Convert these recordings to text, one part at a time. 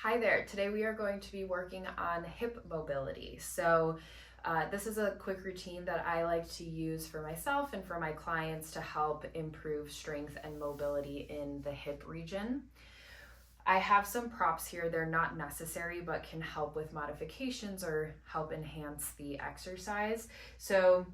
Hi there. Today we are going to be working on hip mobility. This is a quick routine that I like to use for myself and for my clients to help improve strength and mobility in the hip region. I have some props here. They're not necessary, but can help with modifications or help enhance the exercise. So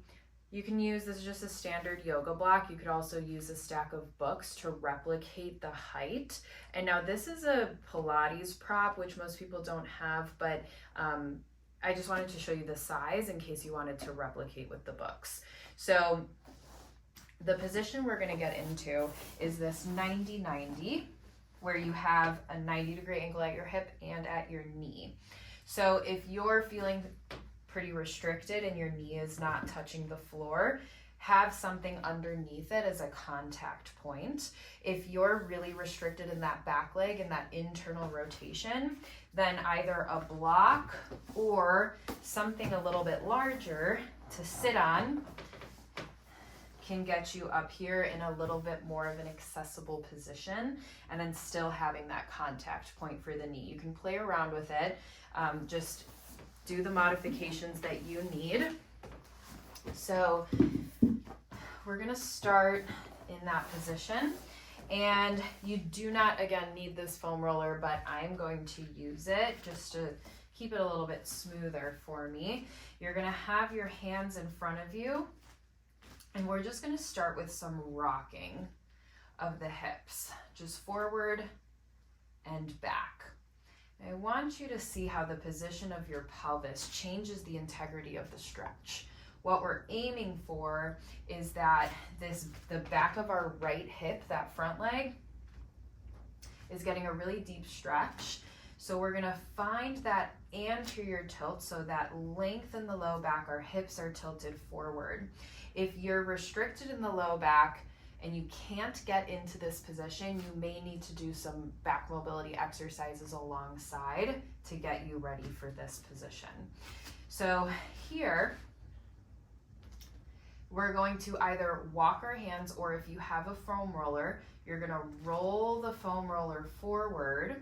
you can use, this is just a standard yoga block. You could also use a stack of books to replicate the height. And now this is a Pilates prop, which most people don't have, but I just wanted to show you the size in case you wanted to replicate with the books. So the position we're gonna get into is this 90-90, where you have a 90-degree angle at your hip and at your knee. So if you're feeling pretty restricted and your knee is not touching the floor, have something underneath it as a contact point. If you're really restricted in that back leg and that internal rotation, then either a block or something a little bit larger to sit on can get you up here in a little bit more of an accessible position, and then still having that contact point for the knee. You can play around with it, just do the modifications that you need. So we're gonna start in that position, and you do not, again, need this foam roller, but I'm going to use it just to keep it a little bit smoother for me. You're gonna have your hands in front of you, and we're just gonna start with some rocking of the hips, just forward and back. I want you to see how the position of your pelvis changes the integrity of the stretch. What we're aiming for is that the back of our right hip, that front leg, is getting a really deep stretch. So we're gonna find that anterior tilt, so that length in the low back, our hips are tilted forward. If you're restricted in the low back and you can't get into this position, you may need to do some back mobility exercises alongside to get you ready for this position. So here, we're going to either walk our hands, or if you have a foam roller, you're gonna roll the foam roller forward,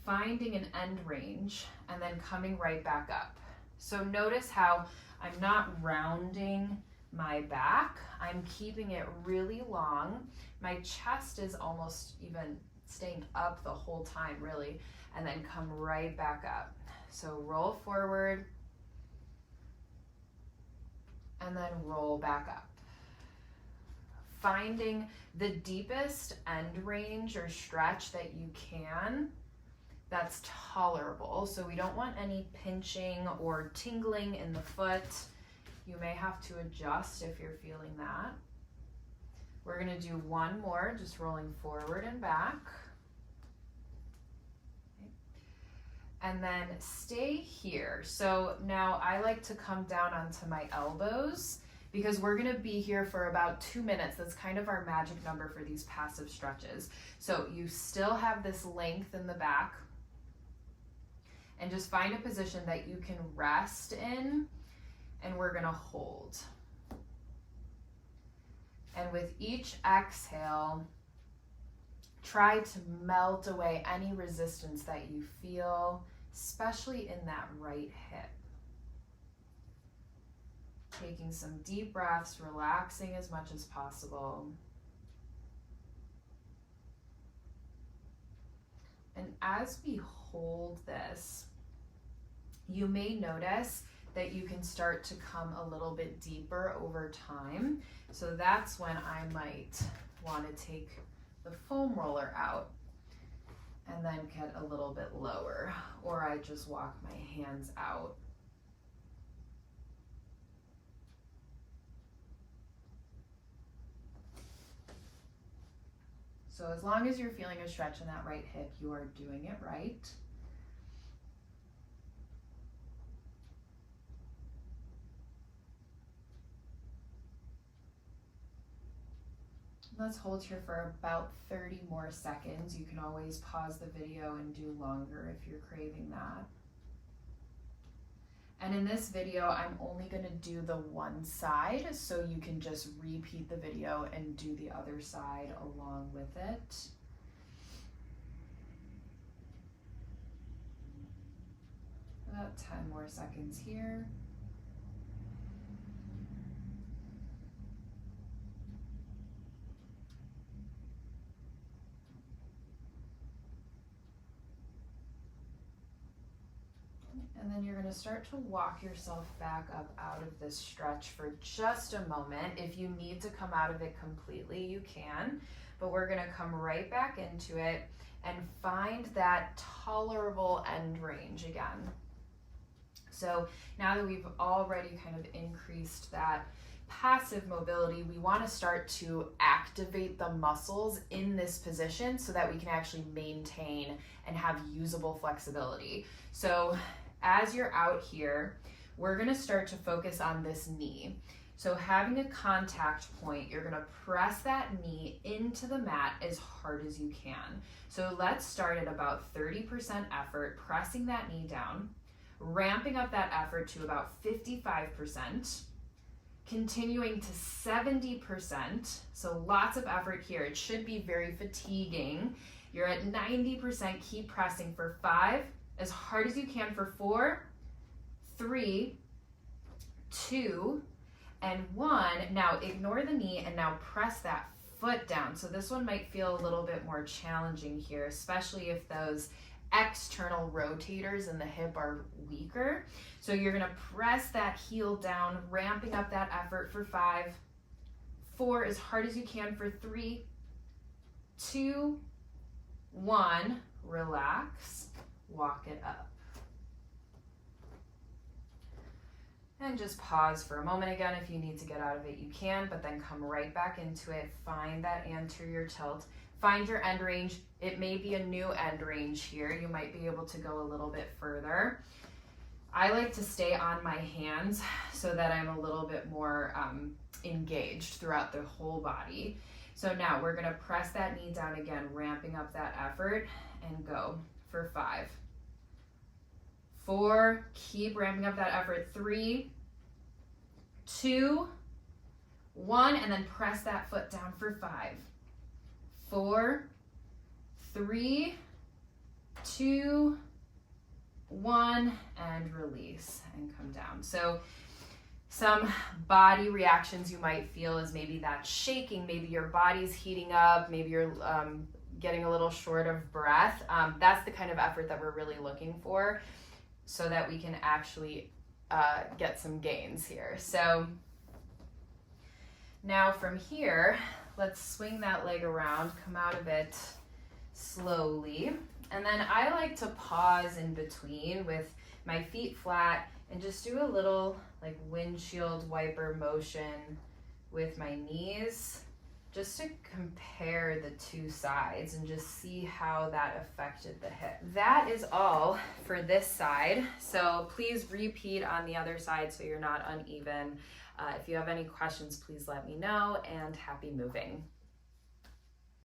finding an end range, and then coming right back up. So notice how I'm not rounding my back, I'm keeping it really long. My chest is almost even staying up the whole time, really, and then come right back up. So roll forward, and then roll back up. Finding the deepest end range or stretch that you can that's tolerable. So we don't want any pinching or tingling in the foot. You may have to adjust if you're feeling that. We're gonna do one more, just rolling forward and back. Okay. And then stay here. So now I like to come down onto my elbows because we're gonna be here for about 2 minutes. That's kind of our magic number for these passive stretches. So you still have this length in the back, and just find a position that you can rest in, and we're gonna hold. And with each exhale, try to melt away any resistance that you feel, especially in that right hip. Taking some deep breaths, relaxing as much as possible. And as we hold this, you may notice that you can start to come a little bit deeper over time. So that's when I might want to take the foam roller out and then get a little bit lower, or I just walk my hands out. So as long as you're feeling a stretch in that right hip, you are doing it right. Let's hold here for about 30 more seconds. You can always pause the video and do longer if you're craving that. And in this video, I'm only gonna do the one side, so you can just repeat the video and do the other side along with it. that. 10 more seconds here. And then you're going to start to walk yourself back up out of this stretch for just a moment. If you need to come out of it completely, you can, but we're going to come right back into it and find that tolerable end range again. So now that we've already kind of increased that passive mobility, we want to start to activate the muscles in this position so that we can actually maintain and have usable flexibility. So as you're out here, we're going to start to focus on this knee. So having a contact point, you're going to press that knee into the mat as hard as you can. So let's start at about 30% effort, pressing that knee down, ramping up that effort to about 55%, continuing to 70%. So lots of effort here. It should be very fatiguing. You're at 90%, keep pressing for 5, as hard as you can for 4, 3, 2, and 1. Now ignore the knee and now press that foot down. So this one might feel a little bit more challenging here, especially if those external rotators in the hip are weaker. So you're gonna press that heel down, ramping up that effort for 5, 4, as hard as you can for 3, 2, 1, relax. Walk it up. And just pause for a moment again. If you need to get out of it, you can, but then come right back into it. Find that anterior tilt. Find your end range. It may be a new end range here. You might be able to go a little bit further. I like to stay on my hands so that I'm a little bit more engaged throughout the whole body. So now we're gonna press that knee down again, ramping up that effort, and go for 5, 4, keep ramping up that effort, 3, 2, 1, and then press that foot down for 5, 4, 3, 2, 1, and release and come down. So some body reactions you might feel is maybe that shaking, maybe your body's heating up, maybe you're getting a little short of breath. That's the kind of effort that we're really looking for so that we can actually get some gains here. So now from here, let's swing that leg around, come out of it slowly. And then I like to pause in between with my feet flat and just do a little like windshield wiper motion with my knees, just to compare the two sides and just see how that affected the hip. That is all for this side. So please repeat on the other side so you're not uneven. If you have any questions, please let me know, and happy moving.